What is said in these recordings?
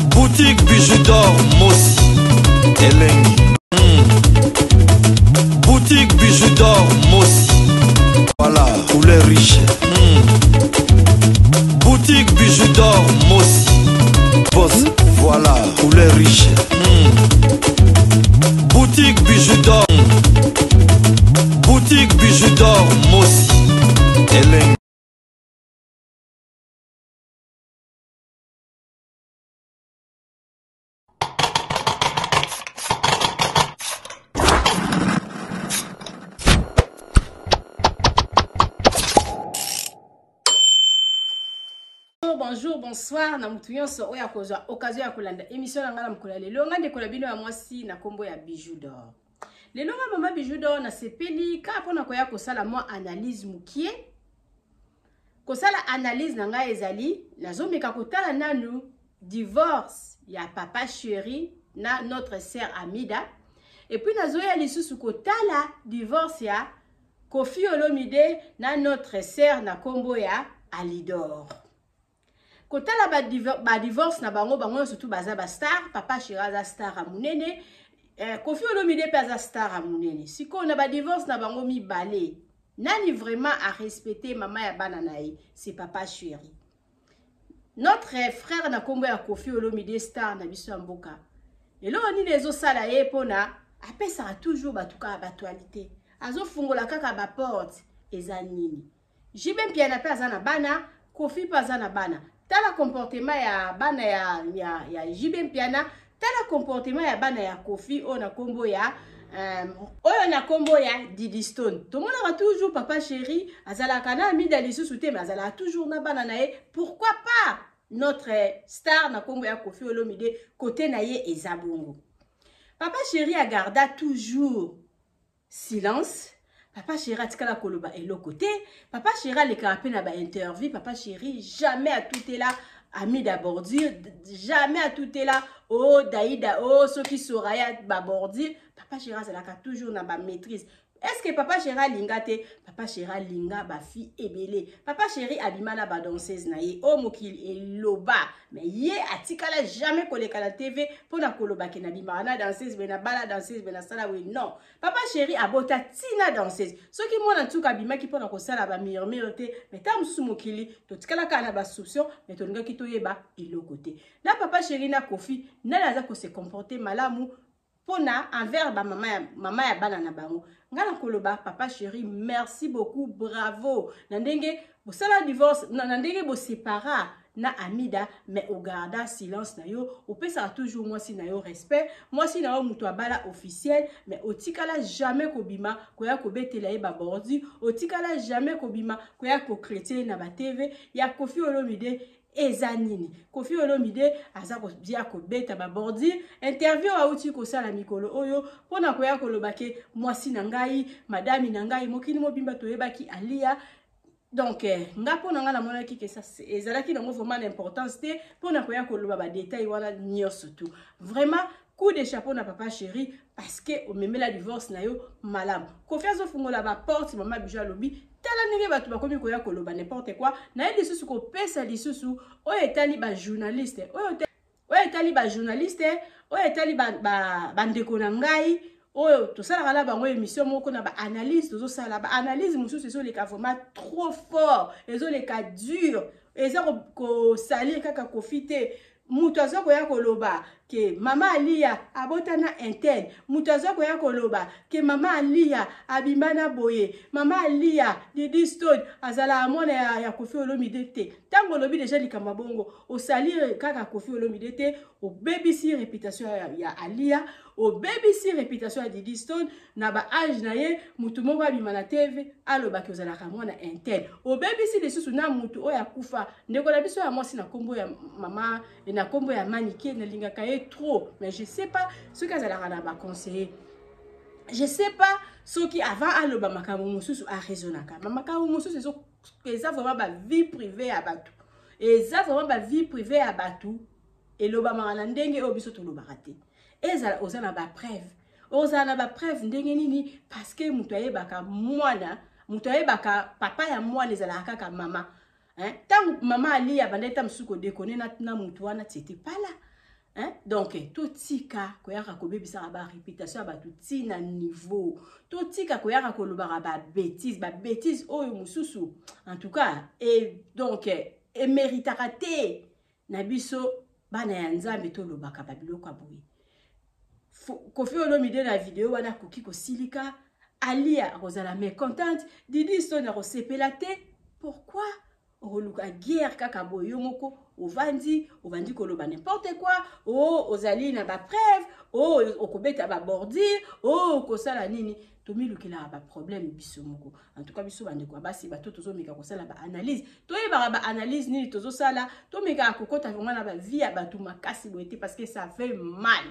Boutique bijoux d'or Mossi Elengi. Boutique bijoux d'or Mossi. Voilà, couleur riche. Boutique bijoux d'or Mossi. Boss, voilà, couleur riche. Boutique bijoux d'or. Boutique bijoux d'or Mossi Elengi. Bonjour, bonsoir, na mutu nyonso oya kozwa occasion ya kolanda émission na ngala mkola lelo nga ndekola bino ya mwasi na kombo ya Bijoux d'or. Lelo nga mama Bijoux d'or na sepeli ka pona koya kosala mwa analyse mukie. Kosala analyse na nga ezali nazomeka kotala nanu divorce ya papa chéri na notre sœur Amida. Et puis nazoya lisusu kotala divorce ya Koffi Olomide na notre sœur na kombo ya Alidor. Kotala ba divorce na bango surtout baza ba star, papa chéri aza star a munene, Koffi Olomide pe aza star a munene. Siko na ba divorce na bango mibale. Nani vraiment a respecté mama ya bana na ye, c'est papa chéri. Notre frère na kombo ya Koffi Olomide star na biso mboka. Elo ni lezo sala ye pona apesa toujours batuka batualité. Azo fungola kaka ba porte eza nini. Jibe Mpiana pe aza na bana, Koffi pe aza na bana. Tala comportement ya bana ya Jibe Mpiana, tala comportement ya bana ya Koffi o na kombo ya oyo na kombo ya Didi Stone. Tout le monde a toujours papa chéri, azala kana Amida lisusu te mais azala toujours na bana na ye. Pourquoi pas notre star na kombo ya Koffi Olomide côté na ye ezabongo. Papa chéri a garda toujours silence. Papa chéri atikala koloba eloko te. Papa chéri le carapé na ba interview. Papa chéri jamais a tout est là. Amida Bordure, jamais a tout est là. Oh Daïda, oh Soki Soraya Babordure. Papa chéri a toujours na ba maîtrise. Est-ce que papa chéri linga te? Papa chéri linga ba fi ebele. Papa chéri abimana ba danseuse na ye. Oh mokili eloba. Mais ye atikala jamais koleka la TV pour na koloba ke na bimana danseuse bena bala danseuse bena sala we non. Papa chéri abota tina danseuse. Soki mona ntuka bimaki pour na kosala ba murmure te. Mais tam sou mokili to tikala kana ba soupçon mais to nga kitoyeba eloko te. Na papa chéri na Koffi na laza ko se comporter malamu pona envers ba mama ya bana na bango. Ngala koloba papa chéri merci beaucoup bravo nandenge bo sala divorce nandenge bo separa na Amida mais au garda silence na yo o pesa toujours moi si na yo respect moi si na yo muto abala officiel mais otikala jamais kobima koya kobetela ye ba bordi otikala jamais kobima koya ko chrétien na ba TV ya Koffi Olomide ezanini Koffi Olomide aza ko dia ko beta ba bordi interview auti ko sala mikolo oyo pona koya ko lobake mwasi na ngai madame na ngai mokini mobimba toyebaki alia donc nga pona nga na mona ki ke ça ezalaki nango vraiment l'importance te pona koya ko loba ba détail wana nyonso tout vraiment coup de chapeau na papa chéri parce que o memela divorce na yo malam confiance fungola ba porte mama Bijoux alobi tala ndenge batu bakomi koya koloba n'importe quoi na ye lisusu ko pesa lisusu oyo etali ba journaliste oyo etali ba journaliste oyo etali ba ndeko na ngai oyo to sala kala bango émission moko na ba analyse tozo sala ba analyse mususu ezo leka vraiment trop fort ezo leka dur ezo ko salir kaka Koffi te mutu aza koya koloba ke mama Alia abotana interne mutu aza koya koloba ke mama Alia abimana boye mama Alia Didi Stone azala amona ya Koffi Olomide te tango lobi déjà likamba bongo o salir kaka Koffi Olomide te o BBC réputation ya Alia o BBC réputation ya Didi Stone na ba âge na ye mutu moko abimana TV aloba ke ozala kamona interne o BBC lisusu na mutu oya kufa ndeko na biso ya mwasi na kombo ya mama na kombo ya Manike na lingaka ye trop mais je sais pas ce que ça la ba conseiller je sais pas ce qui avant aloba makambo mususu a raisonnaka makambo mususu ça vraiment ba vie privée à batu et ça vraiment ba vie privée à batu et loba mangana ndenge obiso to loba raté et ça ozana ba preuve ozana ba preuve ndenge nini parce que mutu ayebaka mwana mutu ayebaka papa ya mwana ezala kaka mama Hein? Tant maman Ali a bandé tam suko déconner na mutuana c'était pas là. Hein? Donc tout tika koyaka ko bebisa ba réputation ba tout na niveau. Tout tika koyaka ko lobara ba bêtise oyo mususu. En tout cas et donc et méritera te na biso bana ya nzambe to lobaka ba biloko aboyi. Kofi Olomide na vidéo wana koki ko silika Alia Rosala mais contente Didi Stone a resepela te. Pourquoi? Oluka guerre kaka boyo moko ovandi koloba n'importe quoi ozali na ba preuve okobeta ba bordure kosala nini tomi lukela ba problème biso moko en tout cas biso bande kwa basi bato tozo meka kosala ba analyse toyeba ba analyse nini tozo sala to meka kokota vraiment na ba vie ya batu makasi boete parce que ça fait mal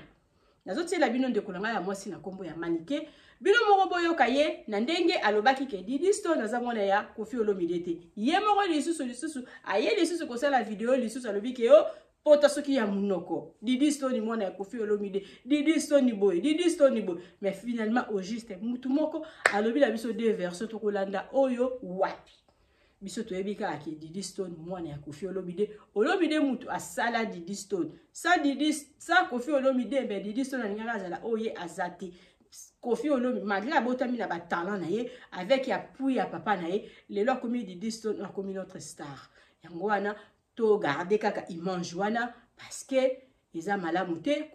nazoti la bino ndeko langa ya mwasi na kombo ya manike bino moko boyoka ye na ndenge alobaki ke Didi Stone nazamona ya Kofi Olomide te ye moko lisusu aye lisusu kosala video lisusu alobi ke yo pota soki ya munoko Didi Stone mwana ya Kofi Olomide Didi Stone boy mais finalement au juste mutu moko alobi la biso deux versions to kolanda oyo wapi biso toyebi kaka ke Didi Stone mwana ya Kofi Olomide mutu asala Didi Stone sa Kofi Olomide mais Didi Stone alingaka azala oye azate Kofi Olomide malgré abotami na ba talent na ye avec appui ya papa na ye lelo akomi Didi Stone akomi notre star yango wana to garder kaka image wana parce que eza malamu te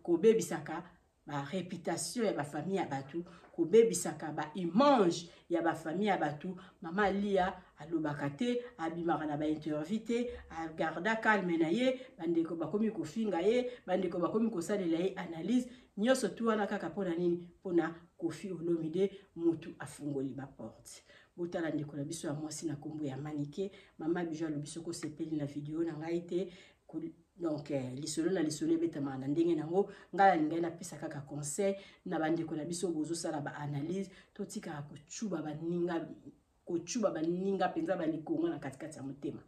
ko bebisaka ba réputation ya ba famille ya batu ko bebisaka ba image ya ba famille ya batu mama Lia alobaka te abimaka na ba interview te agarda calme na ye bandeko bakomi kofinga ye bandeko bakomi kosalela ye analyse nyoso tu wana kaka pona nini pona Kofi Olomide mutu afungoli ba porte botala ndeko na biso ya mwasi na kombo ya manike mama Bijou alobiso ko sepeli na video na ngai te donc lisolo na lisolo betama na ndenge nango ngala ngai na pesa kaka conseil na bandeko na biso bozo sala ba analyse to tika kochuba baninga penza balikonga na katikati ya motema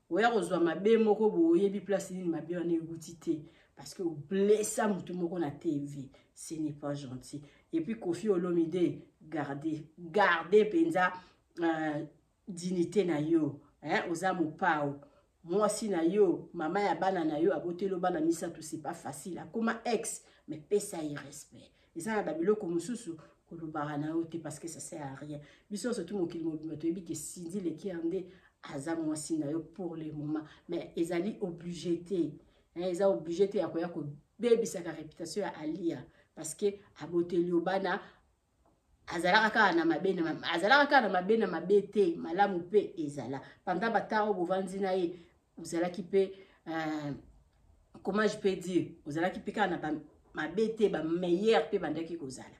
oya kozwa mabe moko boyebi place nini mabe wana euti te parce que blessa mutu moko na TV ce n'est pas gentil et puis Kofi Olomide garder penza dignité na yo hein oza mopao mwasi na yo mama ya bana na yo abotelo bana misato c'est pas facile akoma ex mais pesa y respect eza na babiloko mususu kolobara na yo te parce que ça sert à rien biso surtout mokili mobima toyebi ke Sindi Lekiande aza mwasi na yo pour le moment mais ezali obligé te eza obligé te ya koya ko bebisaka réputation ya Alia parce que aboteli bana azalaka kaka na mabe na mabe te malamu pe ezala pendant bataro bovandi na ye ozalaki pe comment je peux dire ozalaki pe kaka na mabe te ba meilleur pe bandaki kozala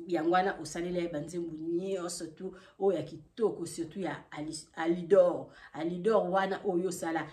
yangwana osalela ye banzembu nyonso tu oyo ya kitoko surtout ya alidor wana oyo sala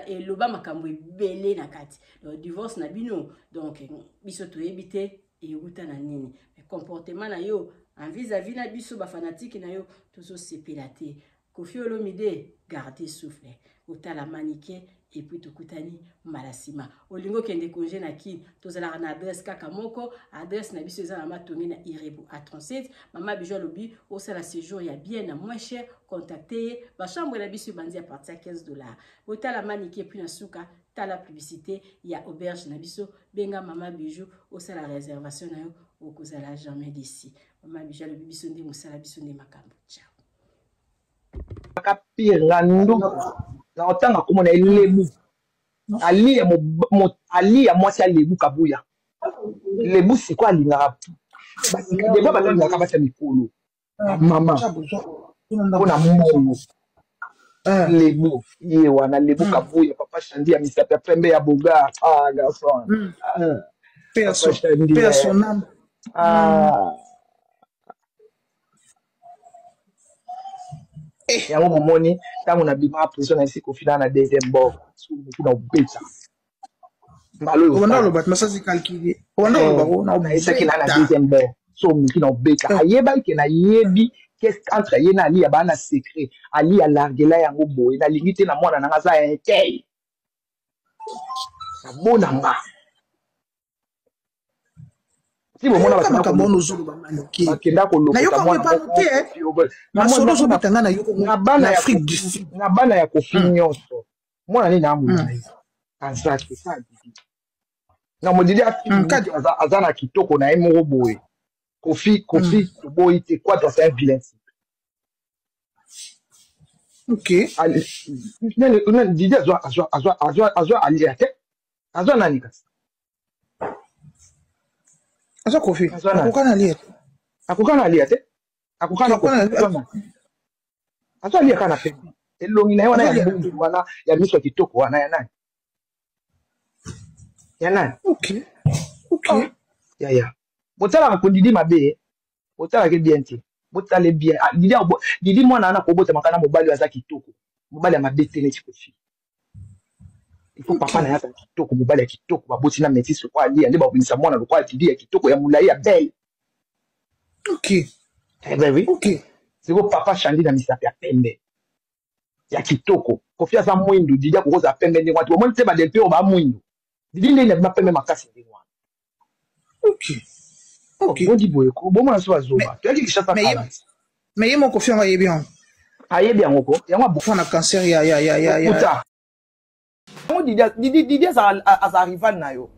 eloba makambo ebele na kati divorce na bino donc biso toyebi te euta na nini comportement na yo en vis-à-vis na biso ba fanatique na yo tozo sepela te Kofi Olomide garder souffle otala manike et puis tokutani malasima olingo kende congé na ki tozala na adresse kaka moko adresse na biso eza na matongi na Irebu à 37 mama Bijou lobi osala séjour ya bien na moins cher contacter ba chambre na biso bandi à partir ya $15 otala manike puis na suka tala publicité ya auberge na biso benga mama Bijou osala réservation na yo okozala jamais d'ici mama Bijou lobi biso nde mosala biso nde makambo ciao kapir ngandu na otanga komona elebu ali ya mwasi alebu kabuya lebu siko alingaka deba balingaka basa mikolo mama mpona momo lebu ye wana lebu kabuya papa Shandi ya misapi ya pembe ya boga garçon personne yango momoni ntango na bima prison na esi kofina na deuxième bord soki na obeta mbalo naesaki na deuxième bord so moki na obeta ayebaki ke nayebi entre ye na Ali abaa na secret Ali alargela yango boye nalingi te na mwana nanga aza intey nabonanga Si vous m'avez dit que bon dit na solo zo batanga na yoko na Afrique du Sud na bana ya kofi nyonso mwana ni na amuna azaki ça Didi na modidi azana kitoko na emoko boye kofi boye te quoi doit faire vilain ok Didi azwa aliate azwa nani kasi azwa kofi akokana aliate akokana azwa aliate kana pembe elongi na wana ya bundu wana ya miso kitoko wana ya nani ok ya botala ko Didi mabe botala ke bien te botale bien Didi mwana ana ko bota makana mobali aza kitoko mobali ya mabe te neti kofi il faut papa na ya kitoko mobali ya kitoko baboti na métis ko ali ande babunisa mwana lokwa Didi ya kitoko ya mulai ya belle ok oui ok c'est ko papa chandi na misapi ya pembe ya kitoko kofi aza mwindu Didi akokoza pembe ndi watu omoni te ba delpe o ba mwindu Didi ndi na pembe makasi ndi wana ok bon diboye ko bon mwana so azoba to yaki kishasa kala mais yemo kofi nga yebi ngoko yango bofo na cancer ya Didi aza rival na yo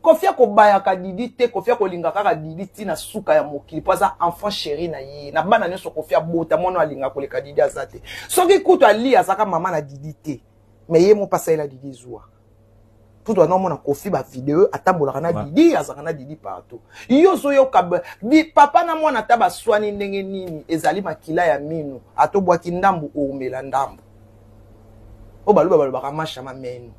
kofia ko bayaka Didi te kofia ko linga kaka Didi tina suka ya mokili po aza enfant chéri na ye na bana nyonso kofia bota mono alinga koleka Didi azate soki kutu ali azaka mama na Didi te mais ye mo pasa ela Didi zuwa tout doit non mona kofi ba vidéo atambolaka na Didi azaka na Didi partout yo so yo kab di papa na mwana taba swani ndenge nini ezali makila ya mino atobwaki ndambu omela ndambu o baluba ba masha mameno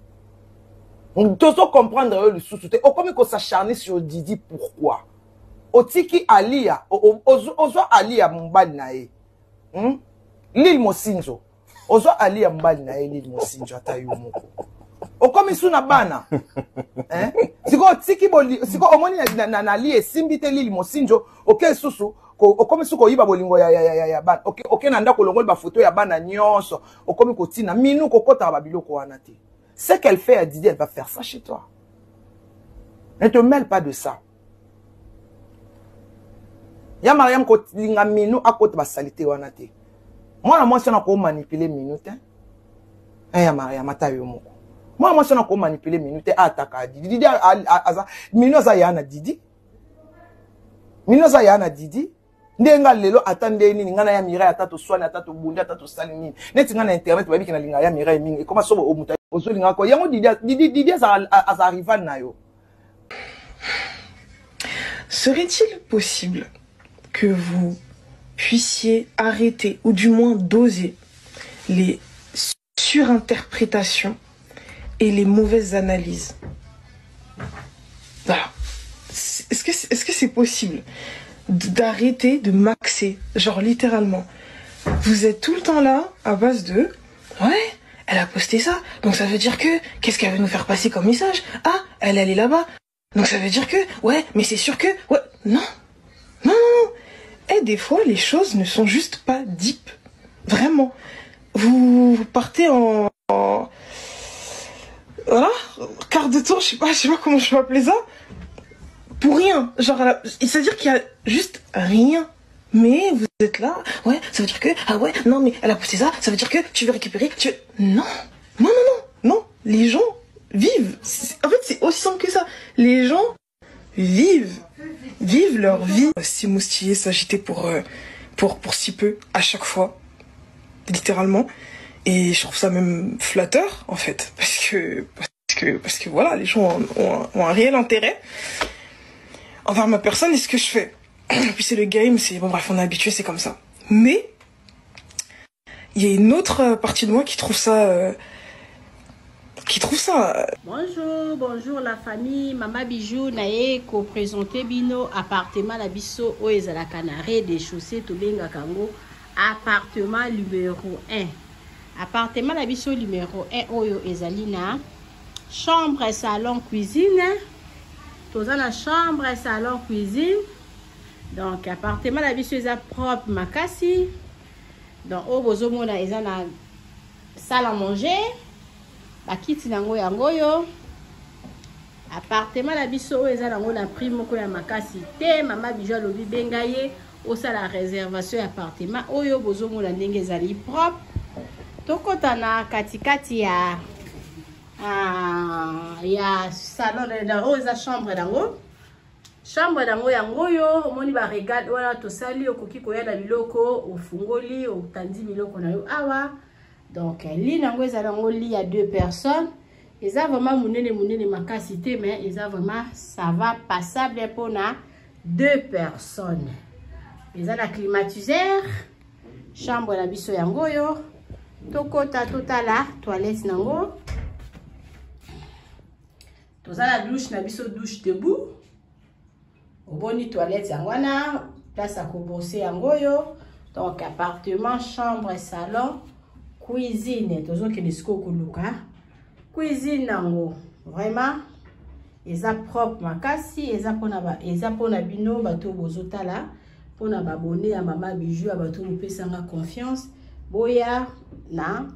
on doit comprendre le sous-souté. O comme qu'on s'acharne sur Didi pourquoi? Otiki Alia, ozo Alia mbali na e. Lil Mosinjo. Ozo Alia mbali na e Lil Mosinjo atayu moko. O comme suna bana. Hein? Siko otiki boli, siko omoni na li simbite Lil Mosinjo, OK susu. O comme suko yiba bolingo ya bana. OK nanda ko longol ba photo ya bana nyonso. O comme ko tina minu ko kota ba biloko wana te. Ce qu'elle fait à Didi, elle va faire ça chez toi. Ne te mêle pas de ça. Ya Mariam ko linga minu akote ba salité wana te. Moi si on a ko manipuler minute. Ya Mariam atayo moko. Moi si on a ko manipuler minute ataka Didi. Didi aza minu za yana Didi. Minu za yana Didi. Ndenga lelo atande nini ngana ya Mireille atato soane atato bunda atato sali nini. Neti ngana internet babi kina linga ya Mireille mingi. Comment sobo omuta ozo linga ko yango Didi aza rival na yo. Serait-il possible que vous puissiez arrêter ou du moins doser les surinterprétations et les mauvaises analyses? Voilà. Est-ce que c'est possible d'arrêter de maxer, genre littéralement? Vous êtes tout le temps là à base de ouais, elle a posté ça, donc ça veut dire que qu'est-ce qu'elle veut nous faire passer comme message? Ah, elle est là-bas, donc ça veut dire que ouais, mais c'est sûr que ouais, non. Et des fois les choses ne sont juste pas deep, vraiment. Vous partez en voilà, quart de tour, je sais pas comment je vais appeler ça. Pour rien, genre, c'est-à-dire qu'il y a juste rien. Mais vous êtes là, ouais, ça veut dire que, ah ouais, non, mais elle a posté ça, ça veut dire que tu veux récupérer, Non, les gens vivent. En fait, c'est aussi simple que ça. Les gens vivent leur vie. Si moustiller, s'agiter pour si peu, à chaque fois, littéralement. Et je trouve ça même flatteur, en fait, parce que voilà, les gens ont un réel intérêt envers ma personne et ce que je fais. Puis c'est le game, c'est bon bref, on est habitué, c'est comme ça. Mais il y a une autre partie de moi qui trouve ça Bonjour la famille, Mama Bijou nae ko présenter bino appartement la biso o ezala canaré des chaussées to benga kango appartement numéro 1. Appartement la biso numéro 1 oyo ezali na chambre, salon, cuisine. Toza na chambre, salon, cuisine. Donc appartement la biso eza propre makasi. Donc o bozomona eza na salle à manger. Bakiti nango yango yo. appartement la biso eza nango na prix moko ya makasi te. Mama Bijou alobi benga ye osala réservation ya appartement oyo bozomona ndenge ezali propre. Tokota na katikati ya salon oyo eza chambre nango. Chambre nango yango yo omoni ba regale wana tosali okoki koya na biloko ofungoli otandi biloko na yo awa. Donc lit nango eza nango lit ya 2 personnes. Eza vraiment munene makasi te, mais eza vraiment ça va passable pour na 2 personnes. Eza la climatiseur. Chambre na biso yango yo. Tokota totala toilette nango. Toza la douche na biso douche debout. Oboni toilette yango wana, place à koboser yango yo. Donc appartement, chambre, salon, cuisine. Tozo ke disco koluka. Cuisine nango vraiment eza propre makasi, eza pona bino bato bozotala pona babone ya Mama Bijou ya bato mopesanga confiance boya na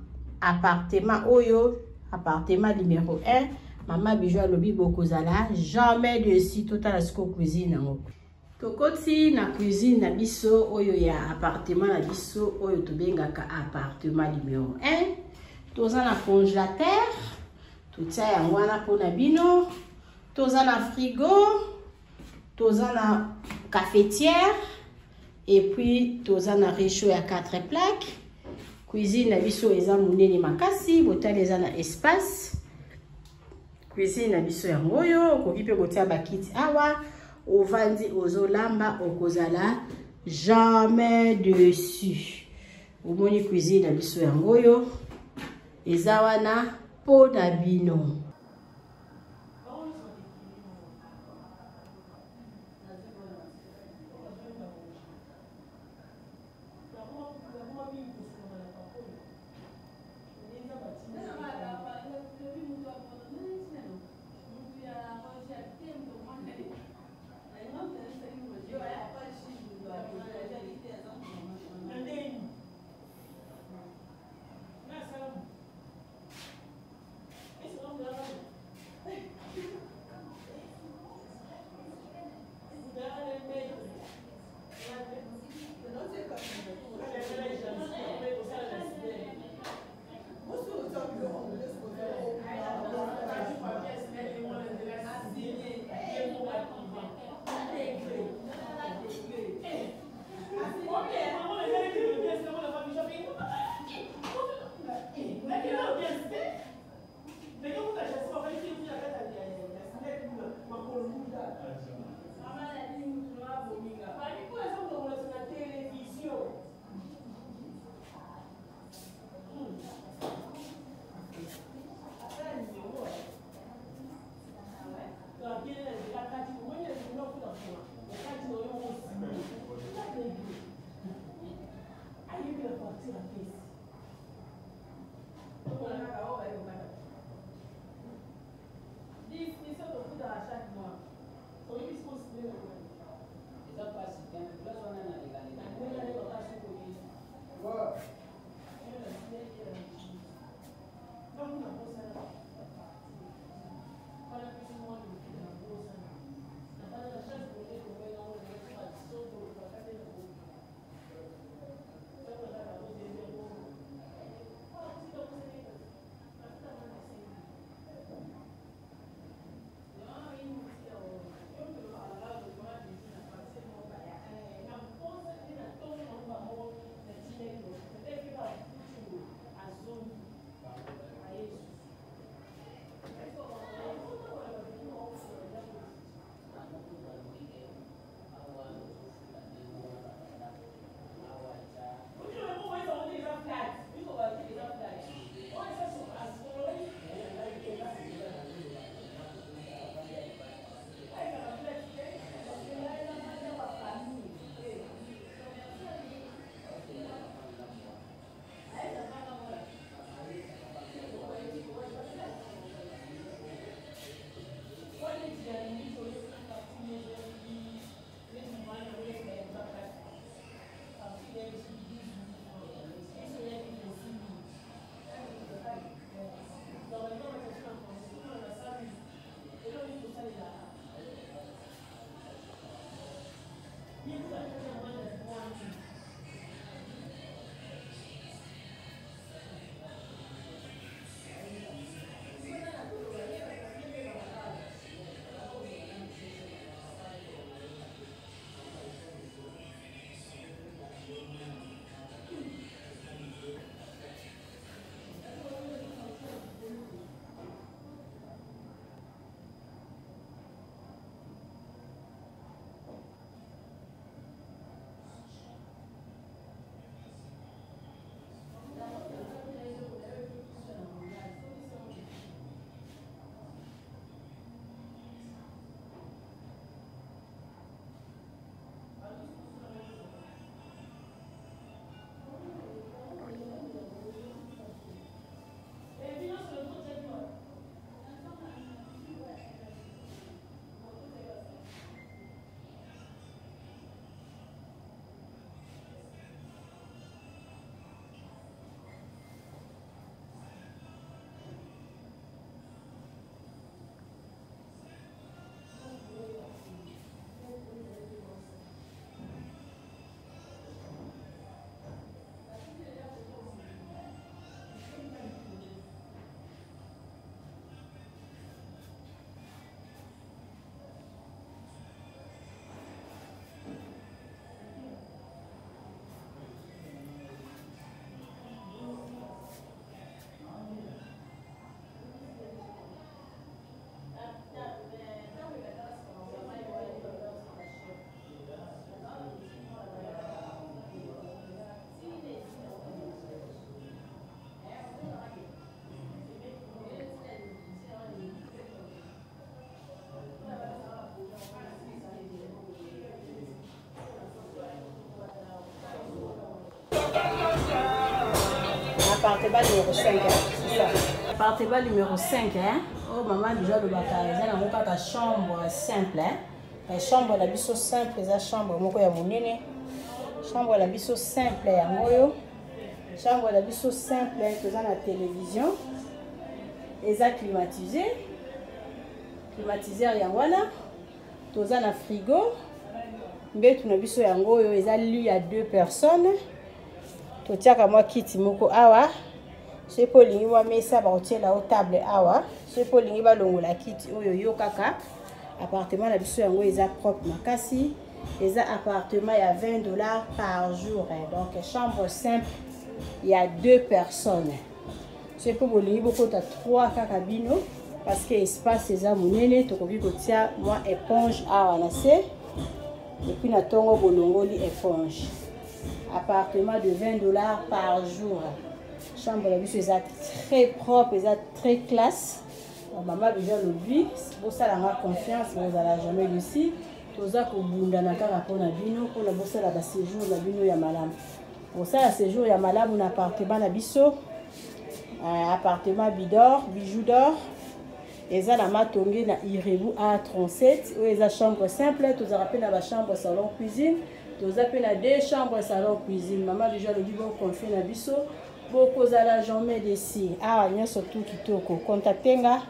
appartement oyo, appartement numéro 1. Mama Bijou alobi bokozala jamais dessus totala siko cuisine nango. Tokoti na cuisine na biso oyo ya appartement na biso oyo tobengaka appartement numéro 1. Toza na congélateur. Totia yango wana pona bino. Toza na frigo. Toza na cafetière. Et puis toza na réchaud ya 4 plaques. Cuisine na biso eza munene makasi. Botali eza na espace. Cuisine na biso yango yo. Okoki pe kotia bakiti awa. Ovandi ozolamba okozala jamais dessus. Omoni cuisine na biso yango yo. Eza wana po na bino. appartement numéro 5, c'est ça. Appartement numéro 5, hein. Oh, maman déjà le bataille, ça n'a pas chambre simple, hein. La chambre la biso simple, la chambre moko ya monene. Chambre la biso simple ya ngoyo. Chambre la biso simple, toza na télévision. Eza climatisé. Climatiseur ya wana. Toza na frigo. Mbetu na biso ya ngoyo eza lit ya 2 personnes. Totiaka mwa kiti moko awa. C'est pour lingi wa mesa ba otiela au table awa. C'est pour lingi ba longola kiti oyo yo kaka. Appartement la biso yango eza propre makasi. Eza appartement ya $20 par jour. Donc chambre simple, il y a 2 personnes. C'est pour lingi boko ta 3 kaka bino parce que espace eza monene tokoki kotia moi éponge awa na se. Et puis na tongo bolongoli éponge. Appartement de $20 par jour. Chambre la biso eza très propre, eza très classe. Maman déjà le but, pour ça la confiance, vous allez jamais ici. Tout ça que vous n'avez pas pour la bino, pour la bosse la séjour la bino ya malam. Pour ça la séjour ya malam un appartement la biso, appartement bidor, bijou d'or. Et ça la matongé na Irebu A37, où eza chambre simple, tout ça rappelle la chambre salon cuisine, tout ça appelle la 2 chambres salon cuisine. Maman déjà le but bon confie na biso. Beaucoup à jamais d'ici. Ah, il y a surtout qui toko. Contactez-nga.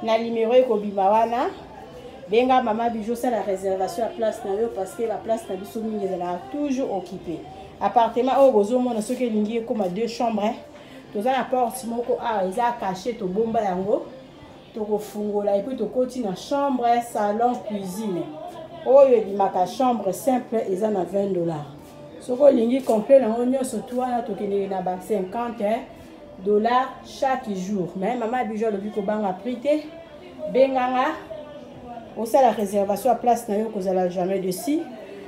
Na numéro ekobima wana. Benga maman bijou ça la réservation à place na yo parce que la place na biso mingi ezala toujours occupée. Appartement au bozo mona soki lingi comme 2 chambres. Toza na porte moko eza caché to bomba yango. Toko fungola et puis to koti na chambre, salon, cuisine. Oyo ebimaka chambre simple eza na $20. Soko lingi complet na onyo surtout na tokende na ba $50 chaque jour. Mais maman bijou le biko banga prité benganga au la réservation à place na yo kozala jamais dessus.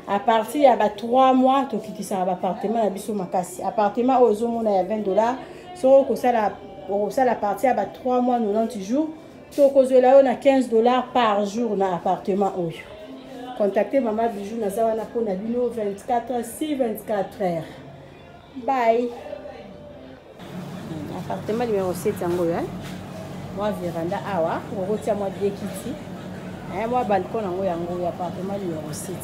À partir ya ba 3 mois tokitisa ba appartement na biso makasi. Appartement ozo mona ya $20. Soko kozala la partie ya ba 3 mois 90 jours. Tokozela yo na $15 par jour na appartement oyo. Contactez Maman Bijou Nazawana pour Nabino 24 heures. Bye. Appartement numéro 7 Angoya. Moi véranda awa, on retient moi deux kiti. Moi balcon Angoya Angoya appartement numéro 7.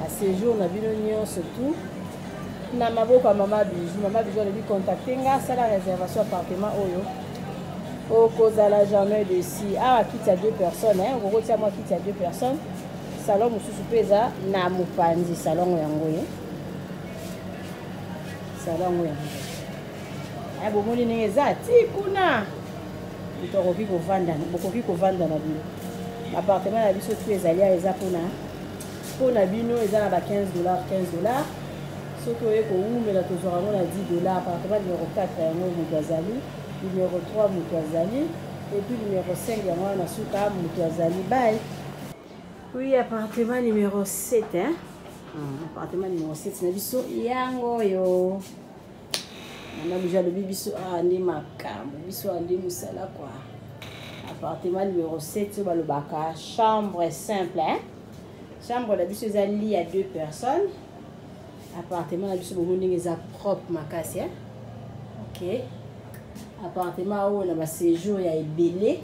À ce jour Nabino Nyon surtout. Na maboka Maman Bijou, Maman Bijou le lui contacter nga ça la réservation appartement oyo. Au Kozala jamais de si. Ah, quitte à 2 personnes. Hein. On retient moi quitte à 2 personnes. Salon Moussou Peza, Namupanzi, salon Yangoye. Salon Yangoye. Ah, bon, on est zati, kuna. Il faut qu'on vende. Beaucoup qui vendre dans la ville. L'appartement la vie sur tous les alliés, les apona. Pour la bino, ils ont $15. Ce que vous avez, mais la toujours à $10. Appartement numéro 4, Yangoye, numéro 3 Moutouazali et puis numéro 5 Yangoya Nasuka Moutouazali. Bye. Oui, appartement numéro 7 hein. Appartement numéro 7 na biso yango yo. On a déjà le biso andi makambo, biso andi musala quoi. Appartement numéro 7 sur le baka, chambre simple hein. Chambre la biso za lit à 2 personnes. Appartement la biso bomoninga za propre makasi hein. OK. Appartement où on a séjour ya ebélé.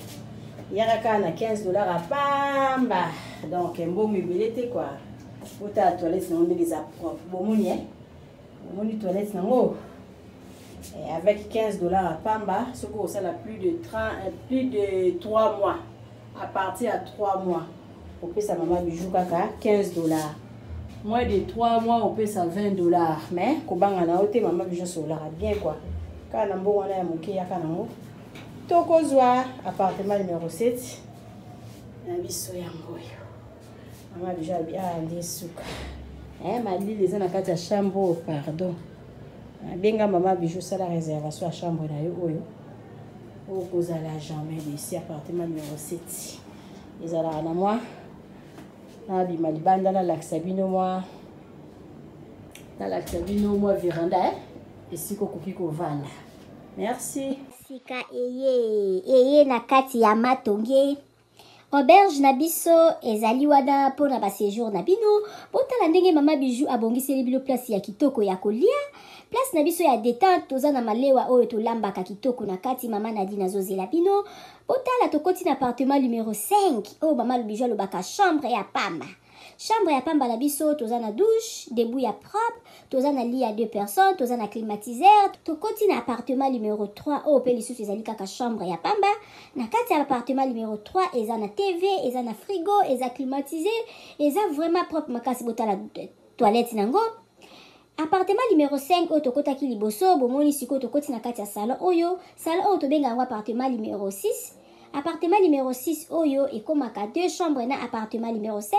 Il y a na $15 à pamba. Donc un bon meublé quoi. Pour ta toilette non des propre. Bon moni toilette non. Et avec $15 à pamba, ce que ça la plus de 3 mois. À partir de 3 mois. On peut ça maman bijou kaka $15. Moins de 3 mois on peut ça $20. Mais kobanga na ote maman bijou solara bien quoi. Kana mbo wana ya moke ya kana mo tokozwa appartement numéro 7 na biso yango yo mama déjà bien andi suka mali les na kati ya chambre pardon benga mama bijou sala réservation à chambre na yo oyo okozala jamais ici appartement numéro 7 ezala na moi na bima libanda na laksabino moi véranda esiko koki kovanda. Merci. Sika eye na kati ya matonge. Auberge na biso ezali wana pona ba séjour na bino. Botala ndenge mama bijou abongiseli bilo place ya kitoko ya kolia. place na biso ya détente toza na malewa oyo tolambaka kitoko na kati mama Nadine azozela bino botala tokoti na appartement numéro 5 oyo mama Lubiju alobaka chambre ya pamba. Chambre ya pamba na biso toza na douche, debout ya propre, toza na lit à 2 personnes, toza na climatiseur, tokoti na appartement numéro 3 oyo pe lisusu ezali kaka chambre ya pamba. Na kati ya appartement numéro 3 eza na TV, eza na frigo, eza climatisé, eza vraiment propre makasi botala toilette nango. Appartement numéro 5 oyo tokotaki liboso bomoni sikoyo tokoti na kati ya salon oyo tobenga yango appartement numéro 6. Appartement numéro 6 oyo ekomaka 2 chambres na appartement numéro 5.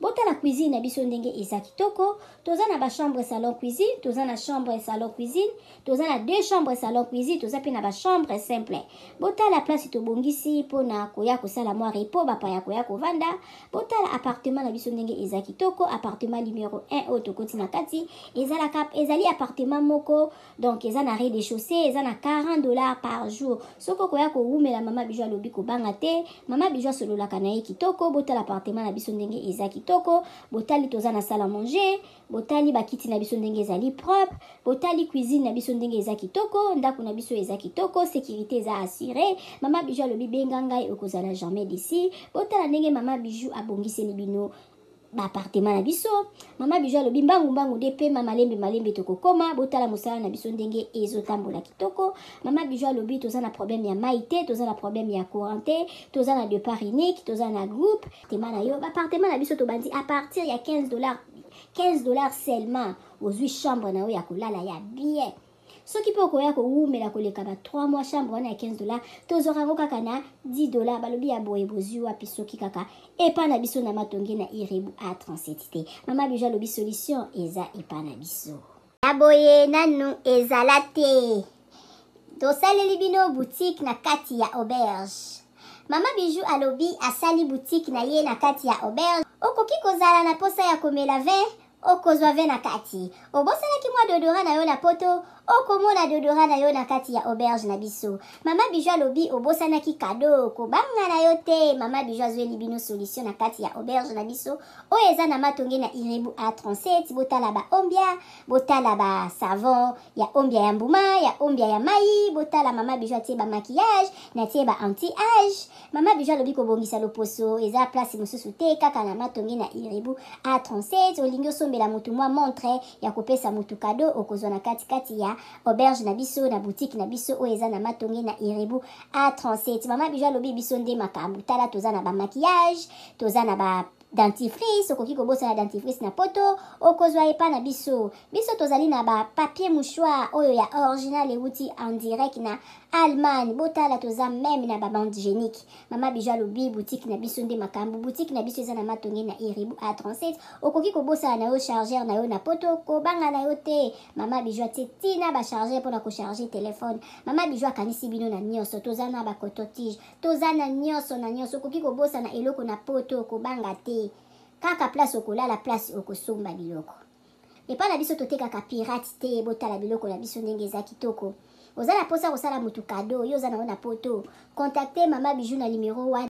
Botala cuisine na biso ndenge eza kitoko. Toza na ba chambre salon cuisine, toza na chambre salon cuisine, toza na 2 chambres salon cuisine, toza pe na ba chambre simple. Botala place tobongisi pona koya kosala mwa repo bapa ya koya kovanda. Botala appartement na biso ndenge eza kitoko. Appartement numéro 1 oyo tokoti na kati ezali appartement moko donc eza na rez-de-chaussée, eza na $40 par jour. Soko koya ko umela mama Biju alobi kobanga te mama Biju asololaka na ye kitoko. Botala appartement na biso ndenge eza kitoko. Botali toza na salle à manger, botali bakiti na biso ndenge ezali propre, botali cuisine na biso ndenge eza kitoko, ndako na biso eza kitoko, sécurité eza assurée. Mama Biju alobi benga ngai okozala jamais d'ici. Botala ndenge mama Biju abongiseli bino ba appartement na biso. Mama Biju alobi mbangu de pe malembe tokokoma. Botala mosala na biso ndenge ezotambola kitoko. Mama Biju alobi toza na problème ya maïté, toza na problème ya courant, toza na départ unique, toza na groupe. Tema na yo ba appartement na biso to bandi à partir ya $15 seulement aux 8 chambres na yo ya kolala ya bien. Soki pe okoya koumela koleka ba 3 mois chambre wana ya $15 tozorango kaka na $10 balobi ya boye bozwi wapi soki kaka epa na biso na matonge na Irebu A37 te. Mama Biju alobi solution eza epa na biso aboye nanu ezala te. Tosaleli bino boutique na kati ya auberge. Mama Biju alobi asali boutique na ye na kati ya auberge. Okoki kozala na posa ya komela vin okozwa vin na kati. Obosalaki mwa dodora na yo na poto okomona dodora na yo na kati ya auberge na biso. Mama Biju alobi obosanaki kado kobanga na yo te. Mama Biju azweli bino solution na kati ya auberge na biso oyo eza na matonge na Irebu A37. Botala ba ombia, botala ba savon ya ombia ya mbuma, ya ombia ya mai. Botala mama Biju atie ba maquillage na tie ba anti-age. Mama Biju alobi kobongisa loposo eza place mosusu te kaka na matonge na Irebu A37. Olingi osombela mutu mwa montre ya kopesa mutu kado okozwa na kati ya auberge na biso na boutique na biso oyo eza na matonge na Irebu A37. Mama Biju alobi biso nde makambo tala toza na ba maquillage, toza na ba dentifrice okoki kobosa na dentifrice na poto okozwa epa na biso tozali na ba papier mouchoir oyo ya original euti en direct na Allemagne. Botala toza même na ba bande hygiénique. Mama Biju alobi boutique na biso nde makambo. Boutique na biso eza na matonge na Irebu A37. Okoki kobosa na yo chargeur na yo na poto kobanga na yo te. Mama Biju atie tina ba chargeur pona ko charger téléphone. Mama Biju akanisi bino na nyonso toza na ba coton-tige, toza na nyonso okoki kobosa na eloko na poto kobanga te. Kaka place okolala place okosomba biloko. Epa na biso totekaka pirate te. Botala biloko na biso ndenge eza kitoko. Oza na posa kosala mutu kado yo oza na poto contacter Mama Biju na numéro 1